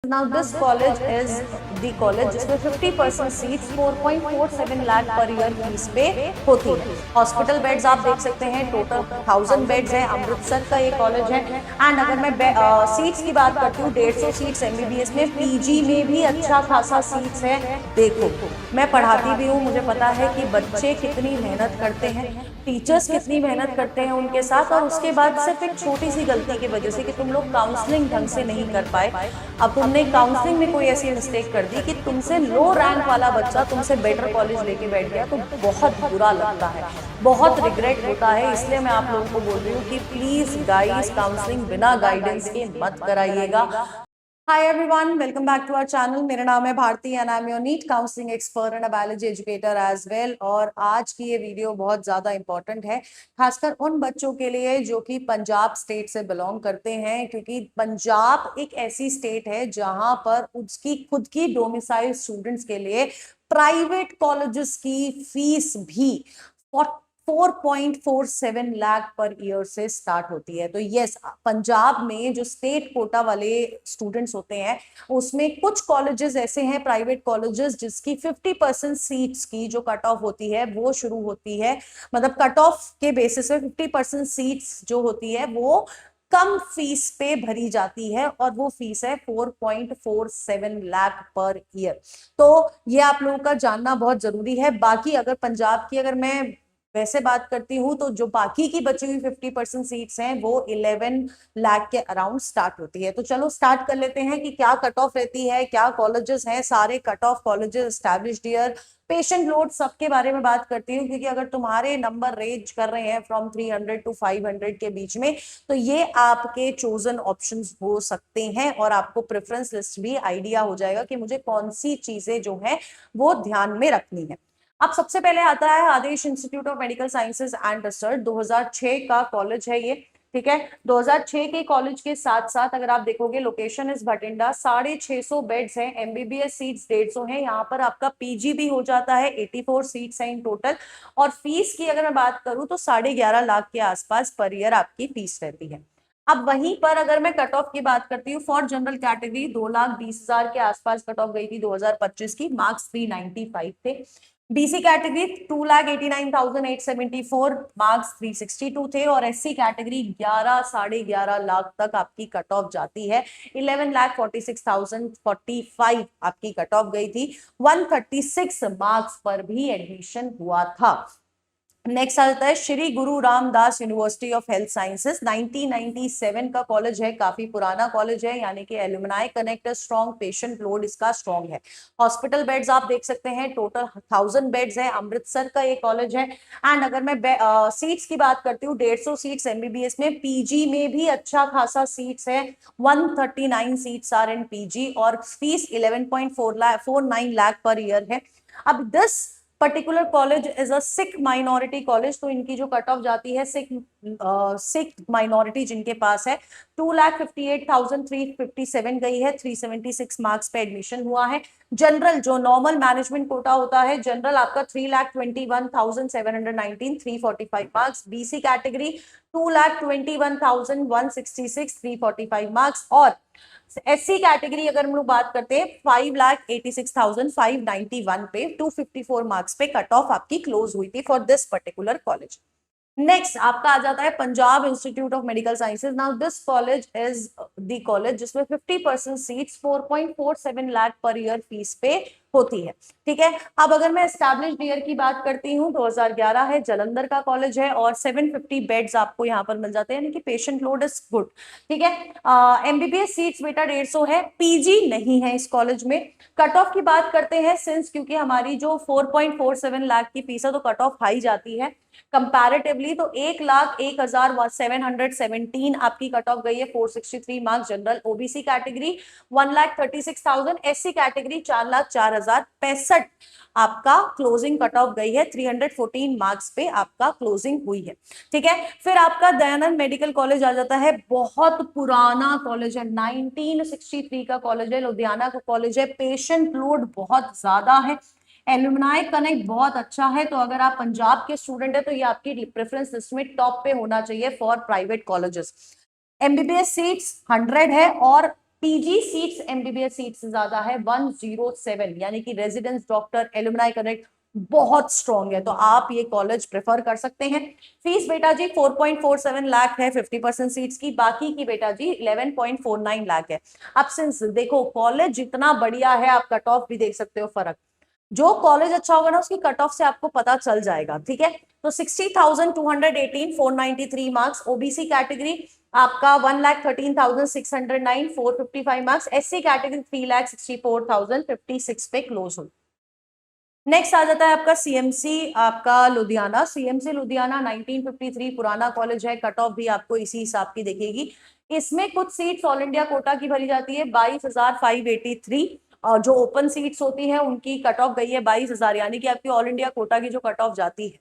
Now this college is the college जिसमें 50% seats 4.47 lakh per year fees पे होती है। हॉस्पिटल बेड्स आप देख सकते हैं, टोटल 1000 बेड्स है। अमृतसर का ये कॉलेज है। एंड अगर मैं सीट्स की बात करती हूँ, 150 सीट्स एमबीबीएस में, पीजी में भी अच्छा खासा सीट्स है। देखो, मैं पढ़ाती भी हूँ, मुझे पता है कि बच्चे कितनी मेहनत करते हैं, टीचर्स कितनी मेहनत करते हैं उनके साथ, और उसके बाद सिर्फ एक छोटी सी गलती की वजह से कि तुम लोग काउंसलिंग ढंग से नहीं कर पाए, अब तुमने काउंसलिंग में कोई ऐसी मिस्टेक कर दी कि तुमसे लो रैंक वाला बच्चा तुमसे बेटर कॉलेज लेके बैठ गया, तो बहुत बुरा लगता है, बहुत रिग्रेट होता है। इसलिए मैं आप लोगों को बोल रही हूँ कि प्लीज गाइस, काउंसलिंग बिना गाइडेंस के मत कराइएगा। Hi everyone, welcome back to our channel। मेरा नाम है Bharti and I am your NEET counselling expert and biology educator as well. और आज की ये वीडियो बहुत ज़्यादा इंपॉर्टेंट है, खासकर उन बच्चों के लिए जो कि पंजाब स्टेट से बिलोंग करते हैं, क्योंकि पंजाब एक ऐसी स्टेट है जहां पर उसकी खुद की डोमिसाइल स्टूडेंट्स के लिए प्राइवेट कॉलेजेस की फीस भी 4.47 लाख पर ईयर से स्टार्ट होती है। तो यस, पंजाब में जो स्टेट कोटा वाले स्टूडेंट्स होते हैं, उसमें कुछ कॉलेजेस ऐसे हैं, प्राइवेट कॉलेजेस, जिसकी 50% सीट्स की जो कट ऑफ होती है वो शुरू होती है, मतलब कट ऑफ के बेसिस पे 50% सीट्स जो होती है वो कम फीस पे भरी जाती है, और वो फीस है 4.47 लाख पर ईयर। तो ये आप लोगों का जानना बहुत जरूरी है। बाकी अगर पंजाब की अगर मैं वैसे बात करती हूँ, तो जो बाकी की बची हुई 50% सीट्स हैं वो 11 लाख के अराउंड स्टार्ट होती है। तो चलो स्टार्ट कर लेते हैं कि क्या कट ऑफ रहती है, क्या कॉलेजेस हैं, सारे cut off colleges, established year, patient load, सबके बारे में बात करती हूँ। क्योंकि अगर तुम्हारे नंबर रेंज कर रहे हैं फ्रॉम 300 टू 500 के बीच में, तो ये आपके चोजन ऑप्शंस हो सकते हैं, और आपको प्रेफरेंस लिस्ट भी आइडिया हो जाएगा कि मुझे कौन सी चीजें जो है वो ध्यान में रखनी है। अब सबसे पहले आता है Adesh institute of medical sciences and research, 2006 का कॉलेज है ये। ठीक है, 2006 के कॉलेज के साथ साथ अगर आप देखोगे, लोकेशन इज भटिंडा, 650 बेड्स हैं, एमबीबीएस सीट्स 150 हैं, यहाँ पर आपका पीजी भी हो जाता है, 84 सीट्स हैं इन टोटल। और फीस की अगर मैं बात करूं तो 11.5 लाख के आसपास पर ईयर आपकी फीस रहती है। अब वहीं पर अगर मैं कट ऑफ की बात करती हूँ, फॉर जनरल कैटेगरी 2,20,000 के आसपास कट ऑफ गई थी 2025 की, मार्क्स 395 थे। बीसी कैटेगरी 2,89,874, मार्क्स 362 थे, और एससी कैटेगरी 11 लाख तक आपकी कट ऑफ जाती है, 11,46,045 आपकी कट ऑफ गई थी, 136 मार्क्स पर भी एडमिशन हुआ था। नेक्स्ट आता है श्री गुरु Ramdas university of health sciences, 1997 का कॉलेज है, काफी पुराना कॉलेज है, यानी कि alumni connect strong, patient load इसका स्ट्रॉन्ग है। हॉस्पिटल बेड्स आप देख सकते हैं, टोटल 1000 बेड्स है। अमृतसर का ये कॉलेज है। एंड अगर मैं सीट्स की बात करती हूँ, 150 सीट्स एमबीबीएस में, पीजी में भी अच्छा खासा सीट्स है, 139 सीट्स आर इन पीजी, और फीस 11.49 लाख पर ईयर है। अब this particular college is a Sikh minority college, तो इनकी जो कट ऑफ जाती है, सिख माइनॉरिटी जिनके पास है, 2,58,357 गई है, 376 मार्क्स पे एडमिशन हुआ है। जनरल जो नॉर्मल मैनेजमेंट कोटा होता है, जनरल आपका 3,21,719, 345 मार्क्स। BC category 2,21,166, 345 marks. और एससी कैटेगरी अगर हम लोग बात करते हैं, 5,86,591 पे 254 मार्क्स पे कट ऑफ आपकी क्लोज हुई थी for this particular college. Next आपका आ जाता है Punjab institute of medical sciences. Now this college is the college जिसमें 50% seats 4.47 lakh per year fees पे होती है। ठीक है, अब अगर मैं एस्टैब्लिश्ड ईयर की बात करती हूँ, 2011 है, जलंधर का कॉलेज है, और 750 बेड्स आपको यहाँ पर मिल जाते हैं, यानी कि पेशेंट लोड इज गुड। ठीक है, एमबीबीएस सीट्स बेटा 150 है, पीजी नहीं है इस कॉलेज में। कट ऑफ की बात करते हैं, सिंस क्योंकि हमारी जो 4.47 लाख की फीस है, तो कट ऑफ हाई जाती है कंपैरेटिवली, तो 1,01,717 आपकी कट ऑफ गई है, 463 marks. General OBC category 1,36,000, SC category 4,04,065 आपका क्लोजिंग कट ऑफ गई है, 314 मार्क्स पे आपका क्लोजिंग हुई है। ठीक है, फिर आपका दयानंद मेडिकल कॉलेज आ जाता है, बहुत पुराना कॉलेज है, 1963 का कॉलेज है, लुधियाना का कॉलेज है, पेशेंट लोड बहुत ज्यादा है, एलुमनाई कनेक्ट बहुत अच्छा है। तो अगर आप पंजाब के स्टूडेंट है, तो ये आपकी प्रेफरेंस लिस्ट में टॉप पे होना चाहिए for private colleges. MBBS seats 100 है, और पीजी सीट्स एमबीबीएस सीट से ज्यादा है 107, यानी कि रेजिडेंस डॉक्टर एलुमनाई कनेक्ट बहुत स्ट्रॉन्ग है, तो आप ये कॉलेज प्रेफर कर सकते हैं। फीस बेटा जी 4.47 लाख है 50% सीट्स की, बाकी की बेटा जी 11.49 लाख है। अब सिंस देखो कॉलेज जितना बढ़िया है, आप कट ऑफ भी देख सकते हो, फर्क जो कॉलेज अच्छा होगा ना उसकी कट ऑफ से आपको पता चल जाएगा, ठीक है। तो 60,218 493 मार्क्स, ओबीसी कैटेगरी आपका 1,13,609 455 मार्क्स, एससी कैटेगरी 3,64,056 पे क्लोज हुई। नेक्स्ट आ जाता है आपका सीएमसी, आपका लुधियाना। सीएमसी लुधियाना 1953 पुराना कॉलेज है, कट ऑफ भी आपको इसी हिसाब की देखेगी। इसमें कुछ सीट्स ऑल इंडिया कोटा की भरी जाती है 22,583, और जो ओपन सीट्स होती है उनकी कट ऑफ गई है 22,000, यानी कि आपकी ऑल इंडिया कोटा की जो कट ऑफ जाती है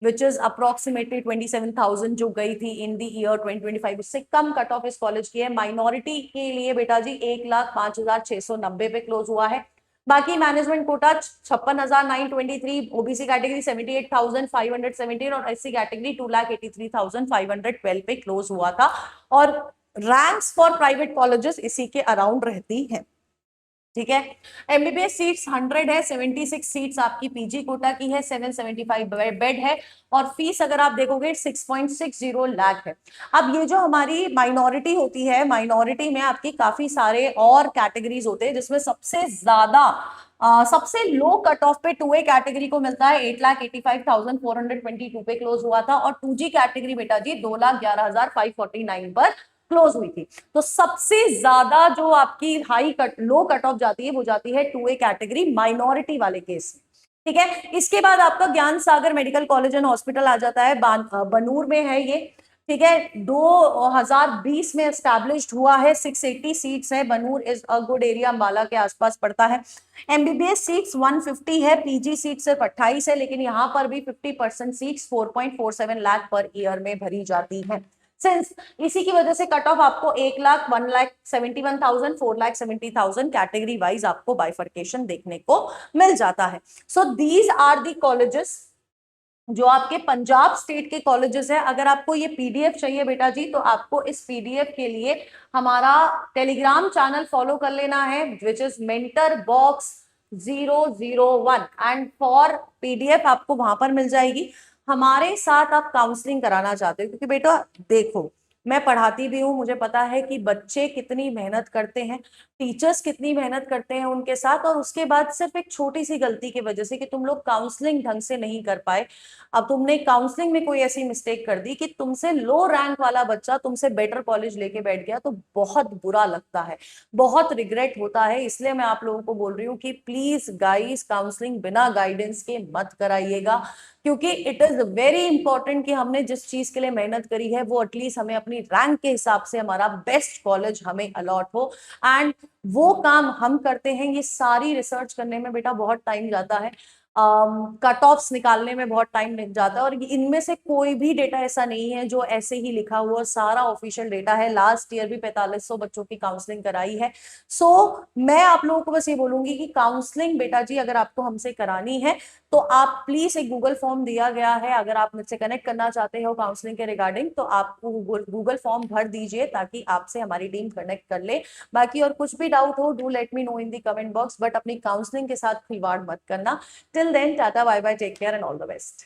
विच इज अप्रोक्सीमेटली 27,000 जो गई थी इन दी ईयर 2025, उससे कम कट ऑफ इस कॉलेज की है। माइनॉरिटी के लिए बेटा जी 1,05,690 पे क्लोज हुआ है। बाकी मैनेजमेंट कोटा 56,923, ओबीसी कैटेगरी 78,517 और एससी कैटेगरी 2,83,512 पे क्लोज हुआ था। और रैंक्स फॉर प्राइवेट कॉलेजेस इसी के अराउंड रहती हैं, ठीक है। एमबीबीएस सीट्स 100 है, 76 सीट्स आपकी पीजी कोटा की है, 775 बेड है, और फीस अगर आप देखोगे 6.60 लाख है। अब ये जो हमारी माइनॉरिटी होती है, माइनॉरिटी में आपकी काफी सारे और कैटेगरीज होते हैं, जिसमें सबसे ज्यादा सबसे लो कट ऑफ पे 2A कैटेगरी को मिलता है 8,85,422 पे क्लोज हुआ था, और 2G कैटेगरी बेटा जी 2,11,549 पर क्लोज हुई थी। तो सबसे ज्यादा जो आपकी लो कट ऑफ जाती है वो जाती है 2A कैटेगरी माइनॉरिटी वाले केस में, ठीक है। इसके बाद आपका ज्ञान सागर मेडिकल कॉलेज एंड हॉस्पिटल आ जाता है, बनूर में है ये, ठीक है। 2020 में एस्टैब्लिश्ड हुआ है, 680 सीट्स है। Banur is a good area, Ambala के आसपास पड़ता है। एमबीबीएस सीट्स 150 है, पीजी सीट सिर्फ 28 है, लेकिन यहाँ पर भी 50% सीट्स 4.47 लाख पर ईयर में भरी जाती है। सिंस इसी की वजह से कट ऑफ आपको 1,00,000, 1,71,000, 4,70,000 कैटेगरी वाइज आपको बाइफर्केशन देखने को मिल जाता है। So these are the colleges जो आपके पंजाब स्टेट के कॉलेजेस है। अगर आपको ये पीडीएफ चाहिए बेटा जी, तो आपको इस पीडीएफ के लिए हमारा टेलीग्राम चैनल फॉलो कर लेना है, which is mentor box 001, and for PDF आपको वहां पर मिल जाएगी। हमारे साथ आप काउंसलिंग कराना चाहते हो, क्योंकि बेटा देखो मैं पढ़ाती भी हूँ, मुझे पता है कि बच्चे कितनी मेहनत करते हैं, टीचर्स कितनी मेहनत करते हैं उनके साथ, और उसके बाद सिर्फ एक छोटी सी गलती की वजह से कि तुम लोग काउंसलिंग ढंग से नहीं कर पाए, अब तुमने काउंसलिंग में कोई ऐसी मिस्टेक कर दी कि तुमसे लो रैंक वाला बच्चा तुमसे बेटर कॉलेज लेके बैठ गया, तो बहुत बुरा लगता है, बहुत रिग्रेट होता है। इसलिए मैं आप लोगों को बोल रही हूँ कि प्लीज गाइस काउंसलिंग बिना गाइडेंस के मत कराइएगा, क्योंकि इट इज वेरी इंपॉर्टेंट कि हमने जिस चीज के लिए मेहनत करी है वो एटलीस्ट हमें अपनी रैंक के हिसाब से हमारा बेस्ट कॉलेज हमें अलॉट हो, एंड वो काम हम करते हैं। ये सारी रिसर्च करने में बेटा बहुत टाइम जाता है, कट ऑफ्स निकालने में बहुत टाइम लग जाता है, और इनमें से कोई भी डेटा ऐसा नहीं है जो ऐसे ही लिखा हुआ, सारा ऑफिशियल डेटा है। लास्ट ईयर भी 4500 बच्चों की काउंसलिंग कराई है। सो मैं आप लोगों को बस ये बोलूंगी कि काउंसलिंग बेटा जी अगर आपको हमसे करानी है तो आप प्लीज, एक गूगल फॉर्म दिया गया है, अगर आप मुझसे कनेक्ट करना चाहते हो काउंसलिंग के रिगार्डिंग, तो आपको गूगल फॉर्म भर दीजिए ताकि आपसे हमारी टीम कनेक्ट कर ले। बाकी और कुछ भी डाउट हो do let me know in the comment box, but अपनी काउंसलिंग के साथ खिलवाड़ मत करना। Till then, tata, bye bye, take care, and all the best.